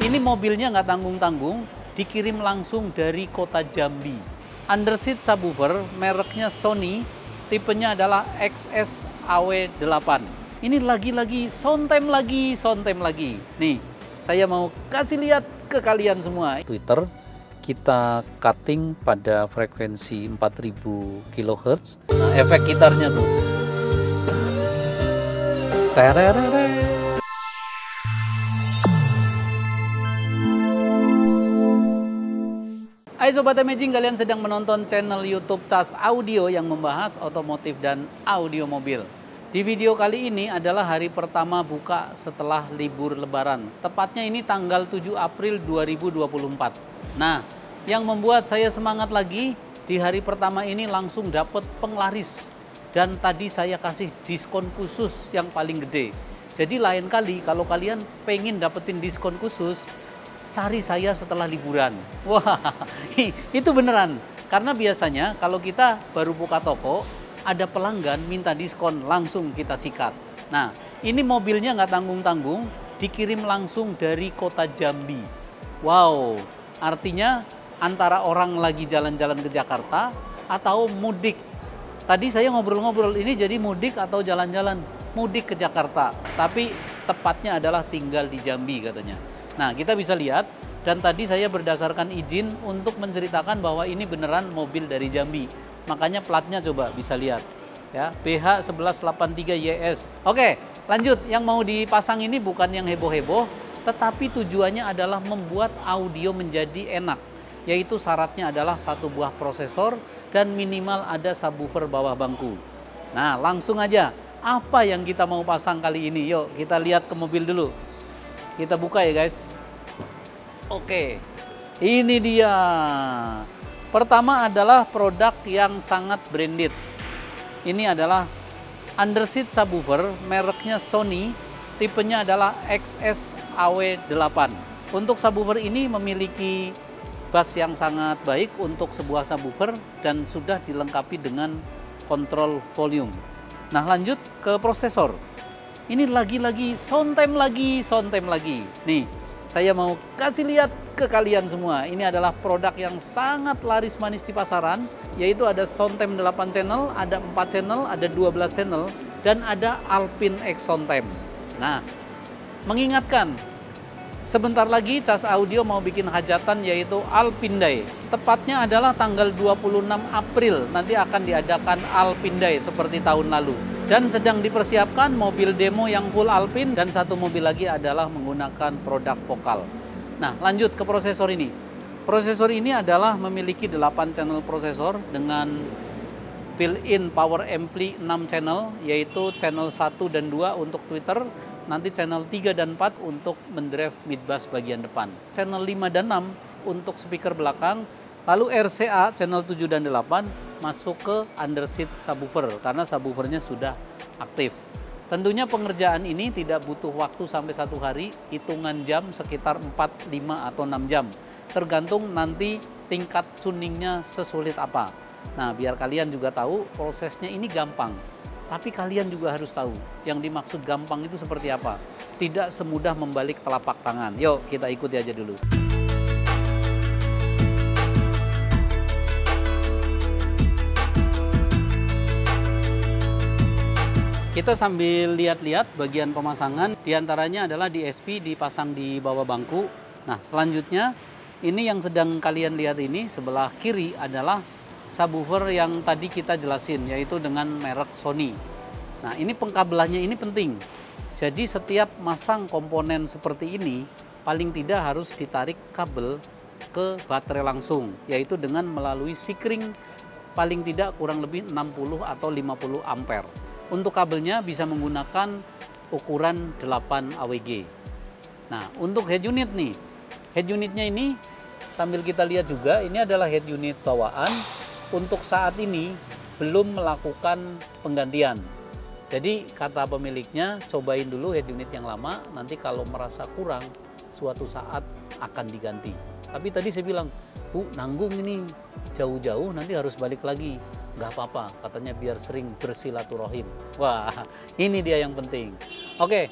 Ini mobilnya nggak tanggung-tanggung, dikirim langsung dari kota Jambi. Underseat subwoofer, mereknya Sony, tipenya adalah XS-AW8. Ini lagi-lagi, soundtime lagi. Nih, saya mau kasih lihat ke kalian semua. Twitter, kita cutting pada frekuensi 4000 kHz. Nah, efek gitarnya tuh. Tererere. Hai Sobat Amazing, kalian sedang menonton channel YouTube Cas Audio yang membahas otomotif dan audio mobil. Di video kali ini adalah hari pertama buka setelah libur lebaran. Tepatnya ini tanggal 7 April 2024. Nah, yang membuat saya semangat lagi, di hari pertama ini langsung dapat penglaris. Dan tadi saya kasih diskon khusus yang paling gede. Jadi lain kali kalau kalian pengen dapetin diskon khusus, cari saya setelah liburan. Wah, itu beneran. Karena biasanya kalau kita baru buka toko, ada pelanggan minta diskon, langsung kita sikat. Nah, ini mobilnya nggak tanggung-tanggung, dikirim langsung dari kota Jambi. Wow, artinya antara orang lagi jalan-jalan ke Jakarta atau mudik. Tadi saya ngobrol-ngobrol, ini jadi mudik atau jalan-jalan? Mudik ke Jakarta, tapi tepatnya adalah tinggal di Jambi katanya. Nah, kita bisa lihat, dan tadi saya berdasarkan izin untuk menceritakan bahwa ini beneran mobil dari Jambi. Makanya platnya coba bisa lihat. Ya, BH1183YS. Oke, lanjut. Yang mau dipasang ini bukan yang heboh-heboh, tetapi tujuannya adalah membuat audio menjadi enak. Yaitu syaratnya adalah satu buah prosesor dan minimal ada subwoofer bawah bangku. Nah, langsung aja. Apa yang kita mau pasang kali ini? Yuk, kita lihat ke mobil dulu. Kita buka ya guys. Oke, ini dia. Pertama adalah produk yang sangat branded. Ini adalah underseat subwoofer, mereknya Sony, tipenya adalah XS-AW8. Untuk subwoofer ini memiliki bass yang sangat baik untuk sebuah subwoofer dan sudah dilengkapi dengan kontrol volume. Nah, lanjut ke prosesor. Ini lagi-lagi, soundtime lagi. Nih, saya mau kasih lihat ke kalian semua. Ini adalah produk yang sangat laris manis di pasaran, yaitu ada soundtime 8 channel, ada 4 channel, ada 12 channel, dan ada Alpine X Soundtime. Nah, mengingatkan, sebentar lagi Cas Audio mau bikin hajatan yaitu Alpine Day. Tepatnya adalah tanggal 26 April, nanti akan diadakan Alpine Day seperti tahun lalu. Dan sedang dipersiapkan mobil demo yang full Alpine dan satu mobil lagi adalah menggunakan produk vokal. Nah, lanjut ke prosesor ini. Prosesor ini adalah memiliki 8 channel prosesor dengan built-in power ampli 6 channel, yaitu channel 1 dan 2 untuk Twitter, nanti channel 3 dan 4 untuk mendrive mid-bass bagian depan. Channel 5 dan 6 untuk speaker belakang, lalu RCA channel 7 dan 8 masuk ke underseat subwoofer karena subwoofernya sudah aktif. Tentunya pengerjaan ini tidak butuh waktu sampai 1 hari, hitungan jam sekitar 4, 5, atau 6 jam. Tergantung nanti tingkat tuningnya sesulit apa. Nah, biar kalian juga tahu prosesnya ini gampang. Tapi kalian juga harus tahu yang dimaksud gampang itu seperti apa. Tidak semudah membalik telapak tangan. Yuk kita ikuti aja dulu. Kita sambil lihat-lihat bagian pemasangan, diantaranya adalah DSP dipasang di bawah bangku. Nah, selanjutnya ini yang sedang kalian lihat ini sebelah kiri adalah subwoofer yang tadi kita jelasin, yaitu dengan merek Sony. Nah, ini pengkabelannya ini penting. Jadi setiap masang komponen seperti ini, paling tidak harus ditarik kabel ke baterai langsung, yaitu dengan melalui sikring paling tidak kurang lebih 60 atau 50 ampere. Untuk kabelnya bisa menggunakan ukuran 8 AWG. Nah, untuk head unit nih, head unitnya ini sambil kita lihat juga, ini adalah head unit bawaan. Untuk saat ini belum melakukan penggantian. Jadi kata pemiliknya, cobain dulu head unit yang lama, nanti kalau merasa kurang, suatu saat akan diganti. Tapi tadi saya bilang, Bu, nanggung ini jauh-jauh, nanti harus balik lagi. Nggak apa-apa, katanya biar sering bersilaturahim. Wah, ini dia yang penting. Oke,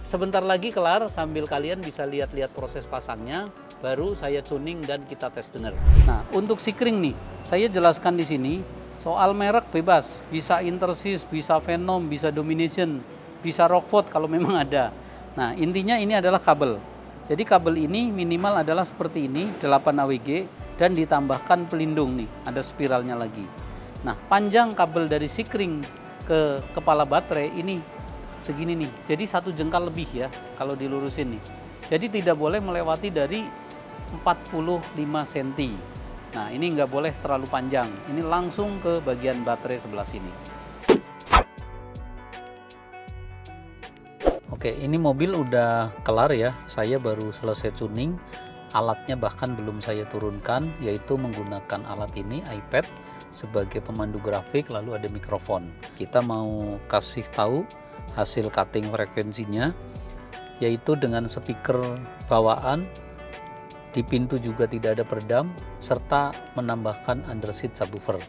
sebentar lagi kelar, sambil kalian bisa lihat-lihat proses pasangnya, baru saya tuning dan kita tes dengar. Nah, untuk Sikring nih, saya jelaskan di sini, soal merek bebas, bisa Intersys, bisa Venom, bisa Domination, bisa Rockford kalau memang ada. Nah, intinya ini adalah kabel. Jadi kabel ini minimal adalah seperti ini, 8 AWG, dan ditambahkan pelindung nih, ada spiralnya lagi. Nah, panjang kabel dari Sikring ke kepala baterai ini segini nih, jadi 1 jengkal lebih ya kalau dilurusin nih. Jadi tidak boleh melewati dari 45 cm. Nah, ini nggak boleh terlalu panjang, ini langsung ke bagian baterai sebelah sini. Oke, ini mobil udah kelar ya, saya baru selesai tuning, alatnya bahkan belum saya turunkan, yaitu menggunakan alat ini, iPad, sebagai pemandu grafik, lalu ada mikrofon. Kita mau kasih tahu hasil cutting frekuensinya, yaitu dengan speaker bawaan, di pintu juga tidak ada peredam, serta menambahkan underseat subwoofer.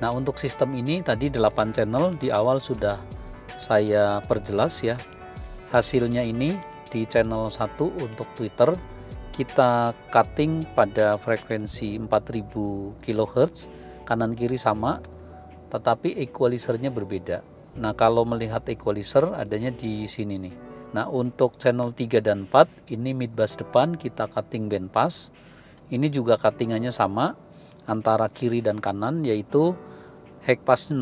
Nah, untuk sistem ini tadi 8 channel, di awal sudah saya perjelas ya. Hasilnya ini di channel 1 untuk Twitter kita cutting pada frekuensi 4000 kHz, kanan kiri sama, tetapi equalizernya berbeda. Nah, kalau melihat equalizer adanya di sini nih. Nah, untuk channel 3 dan 4 ini mid bass depan kita cutting band pass. Ini juga cuttingannya sama antara kiri dan kanan, yaitu high pass 60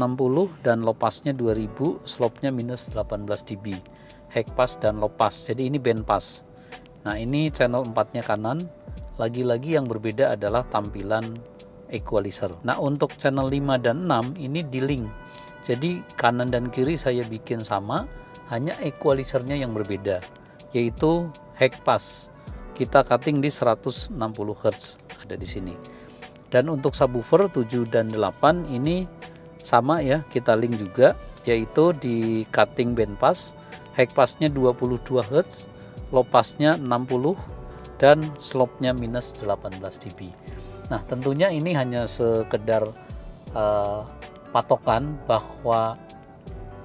dan low passnya 2000, slope-nya minus 18 dB. High pass dan low pass, jadi ini band pass. Nah, ini channel 4-nya kanan, lagi-lagi yang berbeda adalah tampilan equalizer. Nah, untuk channel 5 dan 6 ini di-link, jadi kanan dan kiri saya bikin sama, hanya equalizernya yang berbeda, yaitu high pass kita cutting di 160 Hz, ada di sini. Dan untuk subwoofer 7 dan 8 ini sama ya, kita link juga, yaitu di cutting band pass, high passnya 22 Hz, low passnya 60, dan slope-nya minus 18 dB. Nah, tentunya ini hanya sekedar patokan bahwa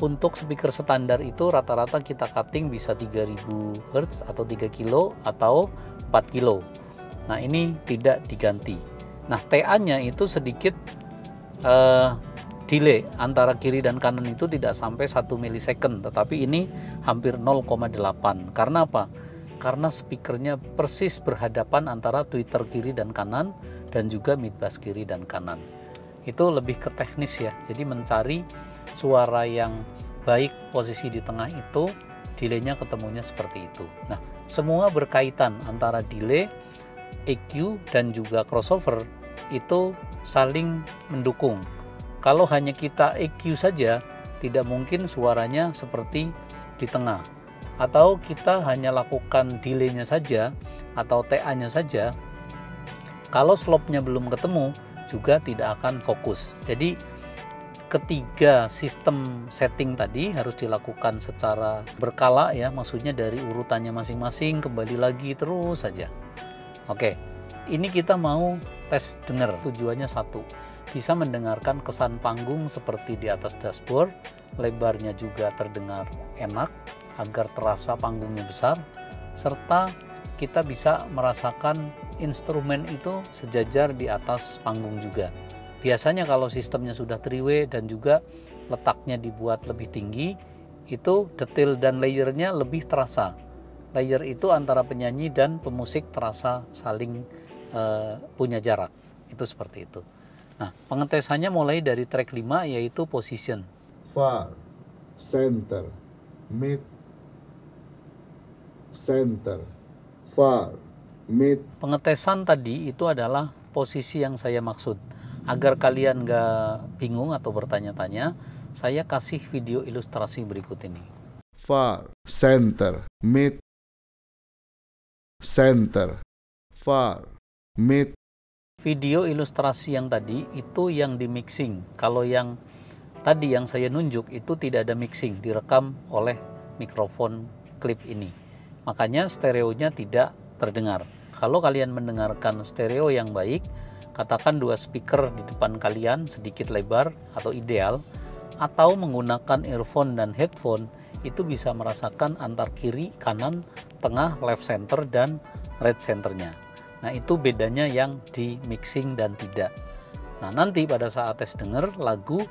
untuk speaker standar itu rata-rata kita cutting bisa 3000 Hz atau 3 kilo atau 4 kilo. Nah, ini tidak diganti. Nah, TA-nya itu sedikit delay antara kiri dan kanan itu tidak sampai 1 milisecond, tetapi ini hampir 0,8. Karena apa? Karena speakernya persis berhadapan antara tweeter kiri dan kanan dan juga mid bass kiri dan kanan. Itu lebih ke teknis ya, jadi mencari suara yang baik posisi di tengah itu, delaynya ketemunya seperti itu. Nah, semua berkaitan antara delay, EQ, dan juga crossover itu saling mendukung. Kalau hanya kita EQ saja, tidak mungkin suaranya seperti di tengah. Atau kita hanya lakukan delaynya saja atau TA-nya saja, kalau slope-nya belum ketemu juga tidak akan fokus. Jadi ketiga sistem setting tadi harus dilakukan secara berkala ya, maksudnya dari urutannya masing-masing, kembali lagi terus saja. Oke, ini kita mau tes dengar, tujuannya satu, bisa mendengarkan kesan panggung seperti di atas dashboard, lebarnya juga terdengar enak agar terasa panggungnya besar, serta kita bisa merasakan instrumen itu sejajar di atas panggung juga. Biasanya kalau sistemnya sudah 3-way dan juga letaknya dibuat lebih tinggi, itu detail dan layernya lebih terasa. Layer itu antara penyanyi dan pemusik terasa saling punya jarak, itu seperti itu. Nah, pengetesannya mulai dari track 5 yaitu position. Far, center, mid, center, far, mid. Pengetesan tadi itu adalah posisi yang saya maksud. Agar kalian nggak bingung atau bertanya-tanya, saya kasih video ilustrasi berikut ini. Far, center, mid, center, far, mid. Video ilustrasi yang tadi itu yang di mixing. Kalau yang tadi yang saya nunjuk itu tidak ada mixing, direkam oleh mikrofon klip ini. Makanya stereonya tidak terdengar. Kalau kalian mendengarkan stereo yang baik, katakan 2 speaker di depan kalian sedikit lebar atau ideal, atau menggunakan earphone dan headphone itu bisa merasakan antar kiri, kanan, tengah, left center, dan right centernya. Nah, itu bedanya yang di mixing dan tidak. Nah, nanti pada saat tes denger lagu,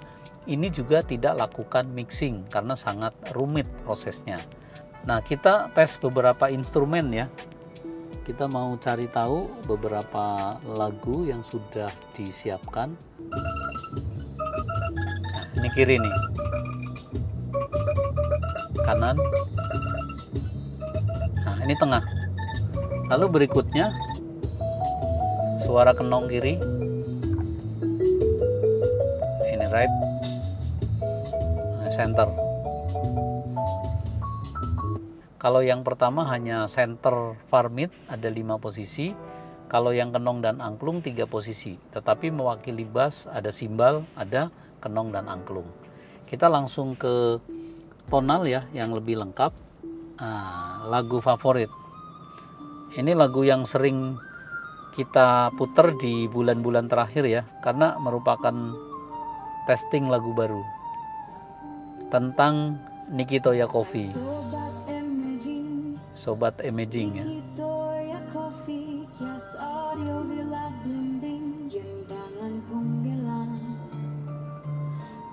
ini juga tidak lakukan mixing karena sangat rumit prosesnya. Nah, kita tes beberapa instrumen ya. Kita mau cari tahu beberapa lagu yang sudah disiapkan. Nah, ini kiri nih. Kanan. Nah, ini tengah. Lalu berikutnya suara kenong kiri. Ini right. Nah, center. Kalau yang pertama hanya center far mid ada 5 posisi, kalau yang kenong dan angklung 3 posisi, tetapi mewakili bass ada simbal, ada kenong dan angklung. Kita langsung ke tonal ya yang lebih lengkap. Lagu favorit. Ini lagu yang sering kita puter di bulan-bulan terakhir ya, karena merupakan testing lagu baru tentang Nikitoya Coffee. Sobat Imaging ya.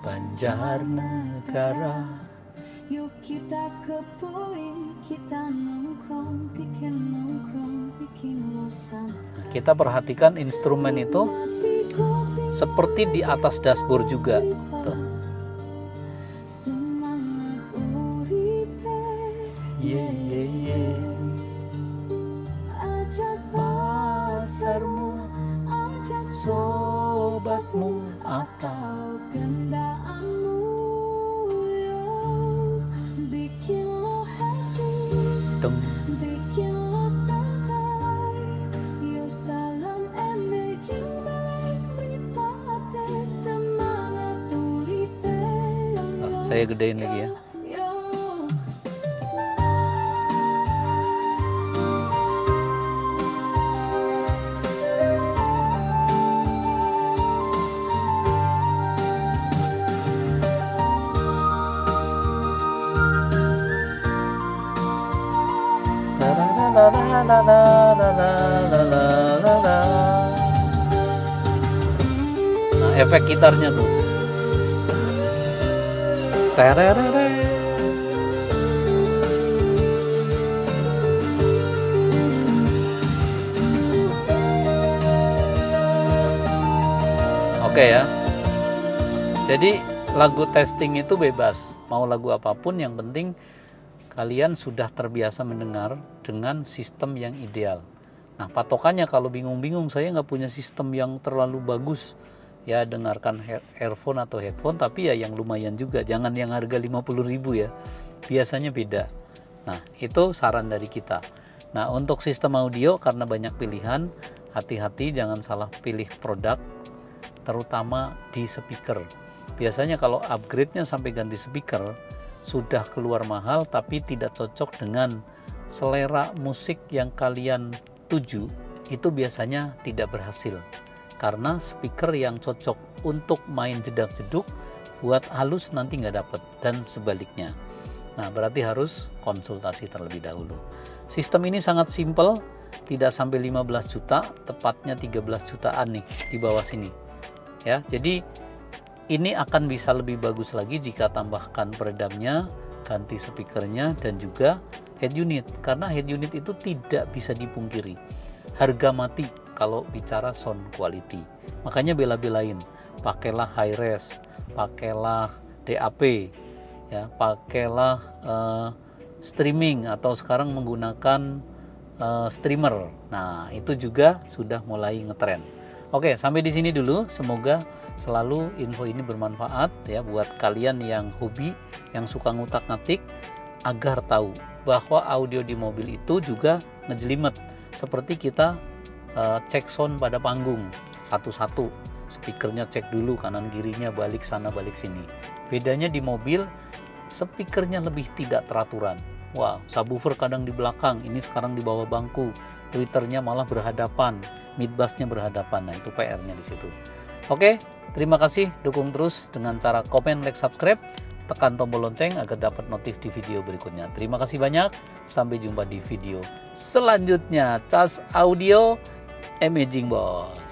Banjarnegara. Yuk kita ke poin, kita nongkrong, bikin bosan. Kita perhatikan instrumen itu seperti di atas dashboard juga. Tuh. Ajak sobatmu atau kendaraanmu, yo bikin lo happy, bikin lo santai, yo salam Imaging balik ripate semangat uripe. Saya gedein lagi ya. Nah, efek gitarnya tuh. Oke ya. Jadi lagu testing itu bebas, mau lagu apapun, yang penting kalian sudah terbiasa mendengar dengan sistem yang ideal. Nah, patokannya kalau bingung-bingung, saya nggak punya sistem yang terlalu bagus, ya dengarkan earphone atau headphone, tapi ya yang lumayan juga, jangan yang harga 50.000 ya, biasanya beda. Nah, itu saran dari kita. Nah, untuk sistem audio karena banyak pilihan, hati-hati jangan salah pilih produk, terutama di speaker. Biasanya kalau upgrade-nya sampai ganti speaker, sudah keluar mahal tapi tidak cocok dengan selera musik yang kalian tuju, itu biasanya tidak berhasil karena speaker yang cocok untuk main jedak-jeduk buat halus nanti nggak dapet, dan sebaliknya. Nah, berarti harus konsultasi terlebih dahulu. Sistem ini sangat simple, tidak sampai 15 juta, tepatnya 13 jutaan nih di bawah sini ya. Jadi ini akan bisa lebih bagus lagi jika tambahkan peredamnya, ganti speakernya, dan juga head unit. Karena head unit itu tidak bisa dipungkiri, harga mati kalau bicara sound quality. Makanya bela-belain, pakailah high res, pakailah DAP, ya, pakailah streaming atau sekarang menggunakan streamer. Nah, itu juga sudah mulai ngetren. Oke, sampai di sini dulu. Semoga selalu info ini bermanfaat ya buat kalian yang hobi, yang suka ngutak-ngatik, agar tahu bahwa audio di mobil itu juga ngejelimet. Seperti kita cek sound pada panggung satu-satu, speakernya cek dulu kanan kirinya, balik sana balik sini. Bedanya di mobil, speakernya lebih tidak teraturan. Wah, subwoofer kadang di belakang, ini sekarang di bawah bangku, tweeternya malah berhadapan, mid bassnya berhadapan. Nah, itu PR-nya di situ. Oke, terima kasih, dukung terus dengan cara komen, like, subscribe. tekan tombol lonceng agar dapat notif di video berikutnya. Terima kasih banyak, sampai jumpa di video selanjutnya. Cas Audio, Amazing Boss.